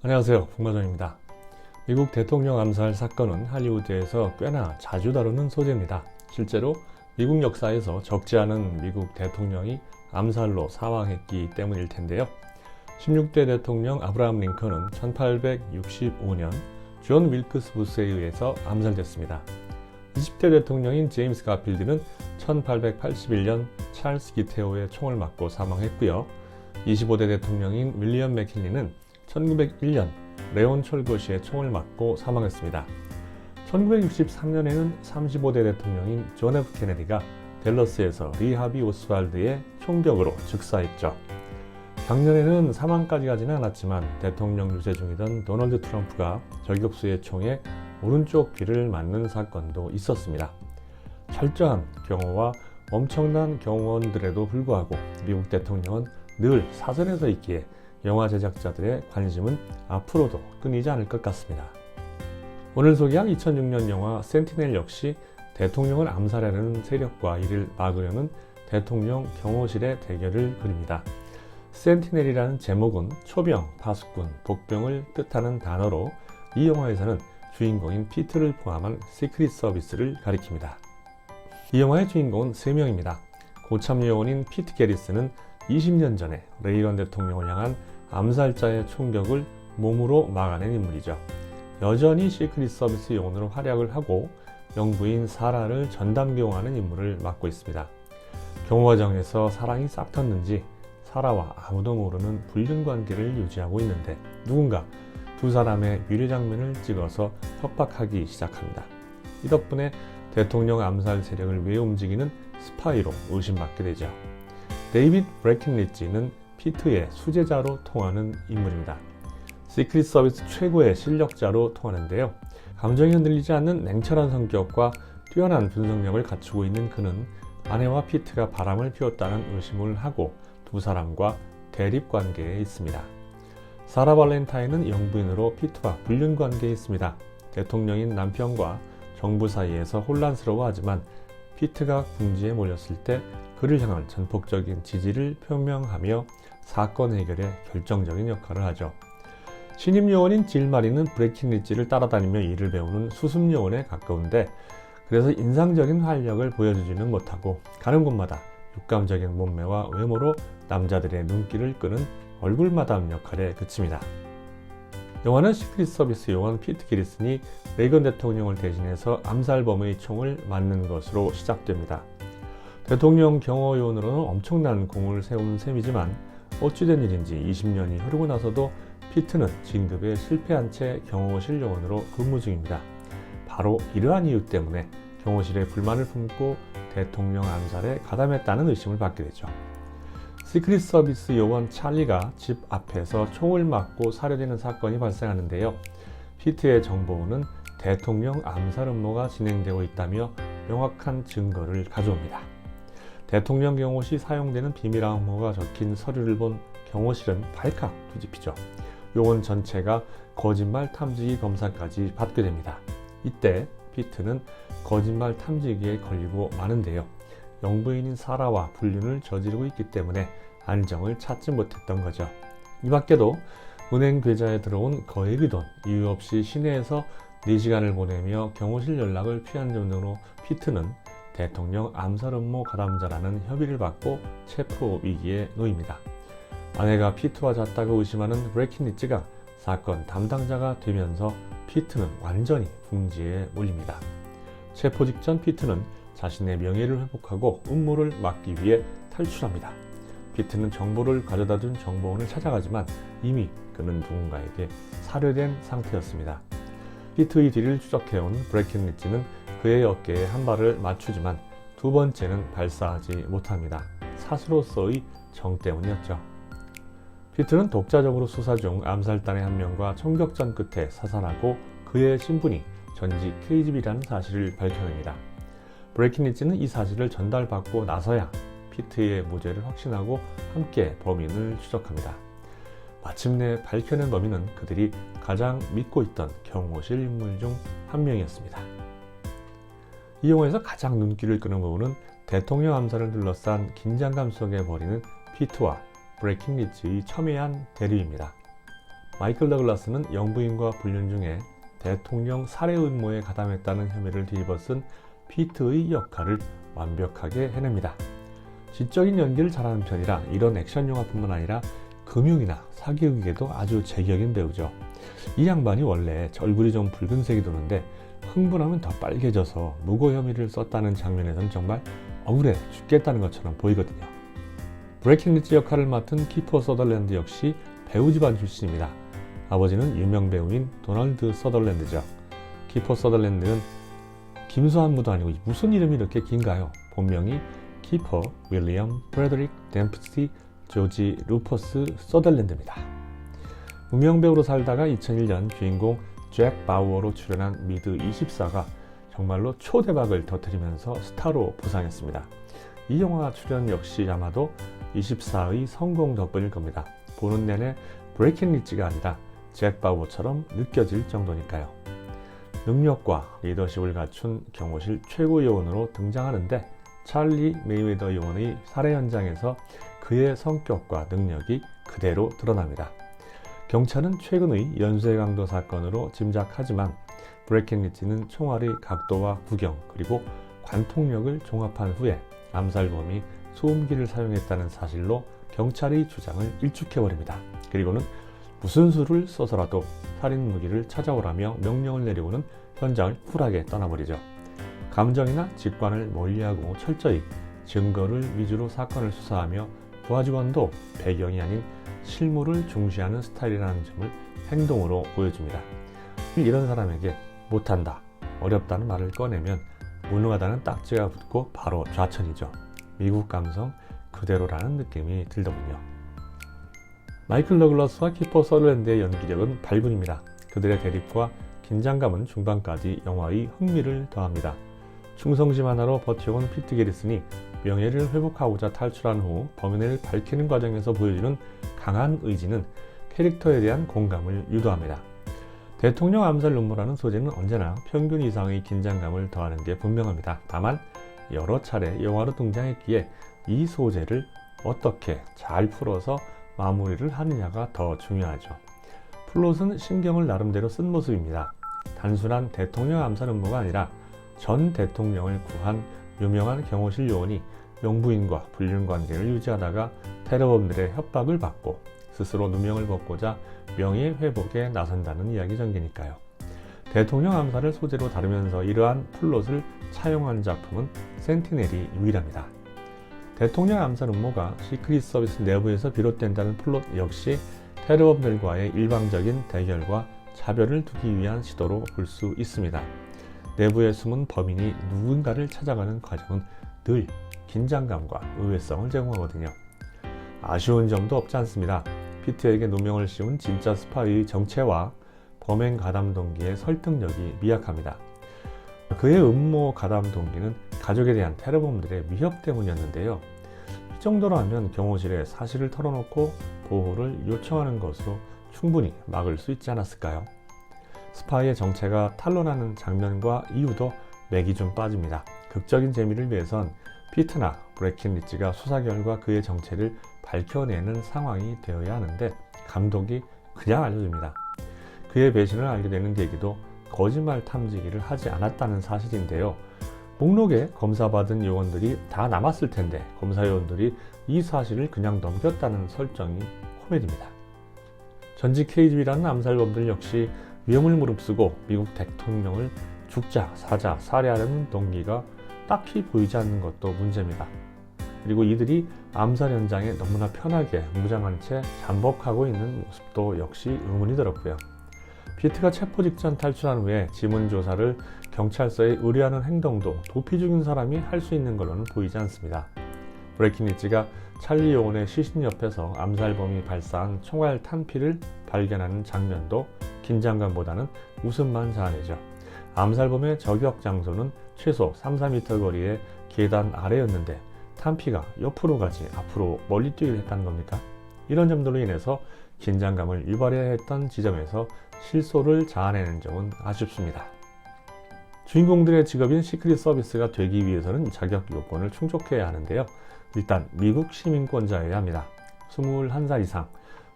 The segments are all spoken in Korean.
안녕하세요, 북마정입니다. 미국 대통령 암살 사건은 할리우드에서 꽤나 자주 다루는 소재입니다. 실제로 미국 역사에서 적지 않은 미국 대통령이 암살로 사망했기 때문일 텐데요. 16대 대통령 아브라함 링컨은 1865년 존 윌크스 부스에 의해서 암살됐습니다. 20대 대통령인 제임스 가필드는 1881년 찰스 기테오의 총을 맞고 사망했고요. 25대 대통령인 윌리엄 맥킨리는 1901년 레온 철거시의 총을 맞고 사망했습니다. 1963년에는 35대 대통령인 존 F 케네디가 댈러스에서 리 하비 오스왈드의 총격으로 즉사했죠. 작년에는 사망까지 가지는 않았지만 대통령 유세 중이던 도널드 트럼프가 저격수의 총에 오른쪽 귀를 맞는 사건도 있었습니다. 철저한 경호와 엄청난 경호원들에도 불구하고 미국 대통령은 늘 사선에 서 있기에 영화 제작자들의 관심은 앞으로도 끊이지 않을 것 같습니다. 오늘 소개한 2006년 영화 센티넬 역시 대통령을 암살하려는 세력과 이를 막으려는 대통령 경호실의 대결을 그립니다. 센티넬이라는 제목은 초병, 파수꾼, 복병을 뜻하는 단어로 이 영화에서는 주인공인 피트를 포함한 시크릿 서비스를 가리킵니다. 이 영화의 주인공은 3명입니다. 고참 요원인 피트 게리스는 20년 전에 레이건 대통령을 향한 암살자의 총격을 몸으로 막아낸 인물이죠. 여전히 시크릿 서비스 요원으로 활약을 하고 영부인 사라를 전담 경호하는 임무를 맡고 있습니다. 경호 과정에서 사랑이 싹 텄는지 사라와 아무도 모르는 불륜 관계를 유지하고 있는데 누군가 두 사람의 위례 장면을 찍어서 협박하기 시작합니다. 이 덕분에 대통령 암살 세력을 위해 움직이는 스파이로 의심받게 되죠. 데이빗 브레켄리치는 피트의 수제자로 통하는 인물입니다. 시크릿 서비스 최고의 실력자로 통하는데요. 감정이 흔들리지 않는 냉철한 성격과 뛰어난 분석력을 갖추고 있는 그는 아내와 피트가 바람을 피웠다는 의심을 하고 두 사람과 대립 관계에 있습니다. 사라 발렌타인은 영부인으로 피트와 불륜 관계에 있습니다. 대통령인 남편과 정부 사이에서 혼란스러워하지만 피트가 궁지에 몰렸을 때 그를 향한 전폭적인 지지를 표명하며 사건 해결에 결정적인 역할을 하죠. 신임 요원인 질마리는 브레켄리치를 따라다니며 일을 배우는 수습 요원에 가까운데 그래서 인상적인 활력을 보여주지는 못하고 가는 곳마다 육감적인 몸매와 외모로 남자들의 눈길을 끄는 얼굴마담 역할에 그칩니다. 영화는 시크릿 서비스 요원 피트 게리슨이 레이건 대통령을 대신해서 암살범의 총을 맞는 것으로 시작됩니다. 대통령 경호 요원으로는 엄청난 공을 세운 셈이지만 어찌된 일인지 20년이 흐르고 나서도 피트는 진급에 실패한 채 경호실 요원으로 근무 중입니다. 바로 이러한 이유 때문에 경호실에 불만을 품고 대통령 암살에 가담했다는 의심을 받게 되죠. 시크릿 서비스 요원 찰리가 집 앞에서 총을 맞고 살해되는 사건이 발생하는데요. 피트의 정보원은 대통령 암살 음모가 진행되고 있다며 명확한 증거를 가져옵니다. 대통령 경호 시 사용되는 비밀 암호가 적힌 서류를 본 경호실은 발칵 뒤집히죠. 요원 전체가 거짓말 탐지기 검사까지 받게 됩니다. 이때 피트는 거짓말 탐지기에 걸리고 마는데요. 영부인인 사라와 불륜을 저지르고 있기 때문에 안정을 찾지 못했던 거죠. 이 밖에도 은행 계좌에 들어온 거액의 돈, 이유 없이 시내에서 4시간을 보내며 경호실 연락을 피한 점 등으로 피트는 대통령 암살 음모 가담자라는 협의를 받고 체포 위기에 놓입니다. 아내가 피트와 잤다고 의심하는 브레켄리치가 사건 담당자가 되면서 피트는 완전히 궁지에 몰립니다. 체포 직전 피트는 자신의 명예를 회복하고 음모를 막기 위해 탈출합니다. 피트는 정보를 가져다준 정보원을 찾아가지만 이미 그는 누군가에게 살해된 상태였습니다. 피트의 뒤를 추적해온 브레켄리치는 그의 어깨에 한 발을 맞추지만 두 번째는 발사하지 못합니다. 사수로서의 정 때문이었죠. 피트는 독자적으로 수사 중 암살단의 한 명과 총격전 끝에 사살하고 그의 신분이 전직 KGB라는 사실을 밝혀냅니다. 브레켄리치는 이 사실을 전달받고 나서야 피트의 무죄를 확신하고 함께 범인을 추적합니다. 마침내 밝혀낸 범인은 그들이 가장 믿고 있던 경호실 인물 중 한 명이었습니다. 이 영화에서 가장 눈길을 끄는 부분은 대통령 암살을 둘러싼 긴장감 속에 벌이는 피트와 브레켄리치의 첨예한 대립입니다. 마이클 더글라스는 영부인과 불륜 중에 대통령 살해 음모에 가담했다는 혐의를 뒤집어쓴 피트의 역할을 완벽하게 해냅니다. 지적인 연기를 잘하는 편이라 이런 액션 영화뿐만 아니라 금융이나 사기극에도 아주 제격인 배우죠. 이 양반이 원래 얼굴이 좀 붉은색이 도는데 흥분하면 더 빨개져서 무고 혐의를 썼다는 장면에선 정말 억울해 죽겠다는 것처럼 보이거든요. 브레이킹리지 역할을 맡은 키퍼 서덜랜드 역시 배우 집안 출신입니다. 아버지는 유명 배우인 도널드 서덜랜드죠. 키퍼 서덜랜드는 김수한무도 아니고 무슨 이름이 이렇게 긴가요? 본명이 키퍼 윌리엄 프레더릭 댐프시 조지 루퍼스 서덜랜드입니다. 무명 배우로 살다가 2001년 주인공 잭 바우어로 출연한 미드 24가 정말로 초대박을 터뜨리면서 스타로 부상했습니다. 이 영화 출연 역시 아마도 24의 성공 덕분일 겁니다. 보는 내내 브레이킹 리치가 아니라 잭 바우어처럼 느껴질 정도니까요. 능력과 리더십을 갖춘 경호실 최고 요원으로 등장하는데 찰리 메이웨더 요원의 살해 현장에서 그의 성격과 능력이 그대로 드러납니다. 경찰은 최근의 연쇄 강도 사건으로 짐작하지만 브레이킹 리치는 총알의 각도와 구경 그리고 관통력을 종합한 후에 암살범이 소음기를 사용했다는 사실로 경찰의 주장을 일축해버립니다. 그리고는 무슨 수를 써서라도 살인 무기를 찾아오라며 명령을 내리고는 현장을 쿨하게 떠나버리죠. 감정이나 직관을 멀리하고 철저히 증거를 위주로 사건을 수사하며 부하 직원도 배경이 아닌 실물을 중시하는 스타일이라는 점을 행동으로 보여줍니다. 이런 사람에게 못한다, 어렵다는 말을 꺼내면 무능하다는 딱지가 붙고 바로 좌천이죠. 미국 감성 그대로라는 느낌이 들더군요. 마이클 더글라스와 키퍼 서덜랜드의 연기력은 발군입니다. 그들의 대립과 긴장감은 중반까지 영화의 흥미를 더합니다. 충성심 하나로 버텨온 피트 게리슨이 명예를 회복하고자 탈출한 후 범인을 밝히는 과정에서 보여주는 강한 의지는 캐릭터에 대한 공감을 유도합니다. 대통령 암살 음모라는 소재는 언제나 평균 이상의 긴장감을 더하는 게 분명합니다. 다만 여러 차례 영화로 등장했기에 이 소재를 어떻게 잘 풀어서 마무리를 하느냐가 더 중요하죠. 플롯은 신경을 나름대로 쓴 모습입니다. 단순한 대통령 암살 음모가 아니라 전 대통령을 구한 유명한 경호실 요원이 영부인과 불륜 관계를 유지하다가 테러범들의 협박을 받고 스스로 누명을 벗고자 명예 회복에 나선다는 이야기 전개니까요. 대통령 암살을 소재로 다루면서 이러한 플롯을 차용한 작품은 센티넬이 유일합니다. 대통령 암살 음모가 시크릿 서비스 내부에서 비롯된다는 플롯 역시 테러범들과의 일방적인 대결과 차별을 두기 위한 시도로 볼 수 있습니다. 내부에 숨은 범인이 누군가를 찾아가는 과정은 늘 긴장감과 의외성을 제공하거든요. 아쉬운 점도 없지 않습니다. 피트에게 누명을 씌운 진짜 스파이의 정체와 범행 가담 동기의 설득력이 미약합니다. 그의 음모 가담 동기는 가족에 대한 테러범들의 위협 때문이었는데요. 이 정도라면 경호실에 사실을 털어놓고 보호를 요청하는 것으로 충분히 막을 수 있지 않았을까요? 스파이의 정체가 탄로나는 장면과 이유도 맥이 좀 빠집니다. 극적인 재미를 위해선 피트나 브레이킹 리치가 수사 결과 그의 정체를 밝혀내는 상황이 되어야 하는데 감독이 그냥 알려줍니다. 그의 배신을 알게 되는 계기도 거짓말 탐지기를 하지 않았다는 사실인데요. 목록에 검사받은 요원들이 다 남았을 텐데 검사 요원들이 이 사실을 그냥 넘겼다는 설정이 코미디입니다. 전직 KGB라는 암살범들 역시 위험을 무릅쓰고 미국 대통령을 죽자 사자 살해하려는 동기가 딱히 보이지 않는 것도 문제입니다. 그리고 이들이 암살 현장에 너무나 편하게 무장한 채 잠복하고 있는 모습도 역시 의문이 들었고요. 피트가 체포 직전 탈출한 후에 지문 조사를 경찰서에 의뢰하는 행동도 도피 중인 사람이 할 수 있는 걸로는 보이지 않습니다. 브레이킹 리치가 찰리 요원의 시신 옆에서 암살범이 발사한 총알 탄피를 발견하는 장면도 긴장감보다는 웃음만 자아내죠. 암살범의 저격 장소는 최소 3-4m 거리의 계단 아래였는데 탄피가 옆으로 가지 앞으로 멀리 뛰기를 했다는 겁니까? 이런 점들로 인해서 긴장감을 유발해야 했던 지점에서 실소를 자아내는 점은 아쉽습니다. 주인공들의 직업인 시크릿 서비스가 되기 위해서는 자격 요건을 충족해야 하는데요. 일단 미국 시민권자여야 합니다. 21살 이상,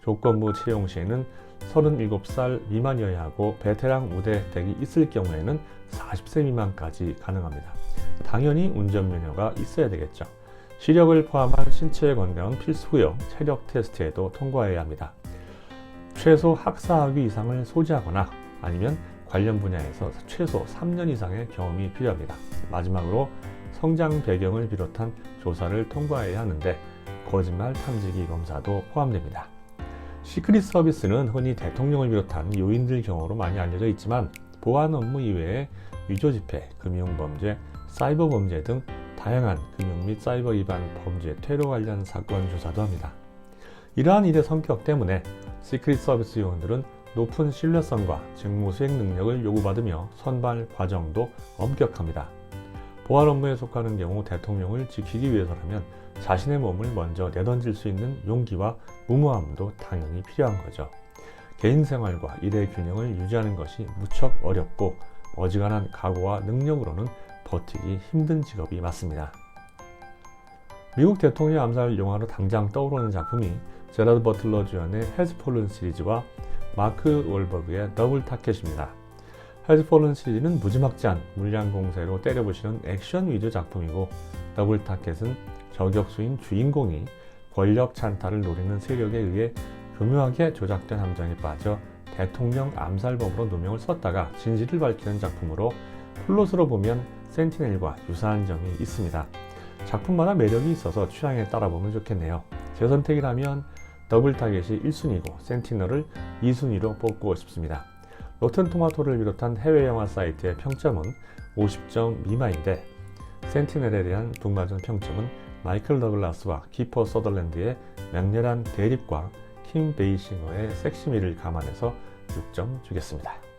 조건부 채용 시에는 37살 미만이어야 하고 베테랑 우대 혜택이 있을 경우에는 40세 미만까지 가능합니다. 당연히 운전면허가 있어야 되겠죠. 시력을 포함한 신체 건강은 필수고요. 체력 테스트에도 통과해야 합니다. 최소 학사학위 이상을 소지하거나 아니면 관련 분야에서 최소 3년 이상의 경험이 필요합니다. 마지막으로 성장 배경을 비롯한 조사를 통과해야 하는데 거짓말 탐지기 검사도 포함됩니다. 시크릿 서비스는 흔히 대통령을 비롯한 요인들 경우로 많이 알려져 있지만 보안 업무 이외에 위조지폐, 금융범죄, 사이버범죄 등 다양한 금융 및 사이버 위반 범죄, 테러 관련 사건 조사도 합니다. 이러한 일의 성격 때문에 시크릿 서비스 요원들은 높은 신뢰성과 직무 수행 능력을 요구받으며 선발 과정도 엄격합니다. 보안 업무에 속하는 경우 대통령을 지키기 위해서라면 자신의 몸을 먼저 내던질 수 있는 용기와 무모함도 당연히 필요한 거죠. 개인 생활과 일의 균형을 유지하는 것이 무척 어렵고 어지간한 각오와 능력으로는 버티기 힘든 직업이 맞습니다. 미국 대통령 암살 영화로 당장 떠오르는 작품이 제라드 버틀러 주연의 헤즈폴른 시리즈와 마크 월버그의 더블 타켓입니다. 헤즈폴른 시리즈는 무지막지한 물량 공세로 때려부시는 액션 위주 작품이고 더블 타켓은 저격수인 주인공이 권력 찬탈을 노리는 세력에 의해 교묘하게 조작된 함정에 빠져 대통령 암살범으로 누명을 썼다가 진실을 밝히는 작품으로 플롯으로 보면 센티넬과 유사한 점이 있습니다. 작품마다 매력이 있어서 취향에 따라 보면 좋겠네요. 제 선택이라면 더블 타겟이 1순위고 센티널을 2순위로 뽑고 싶습니다. 로튼 토마토를 비롯한 해외 영화 사이트의 평점은 50점 미만인데 센티넬에 대한 북마전 평점은 마이클 더글라스와 키퍼 서덜랜드의 맹렬한 대립과 킴 베이싱어의 섹시미를 감안해서 6점 주겠습니다.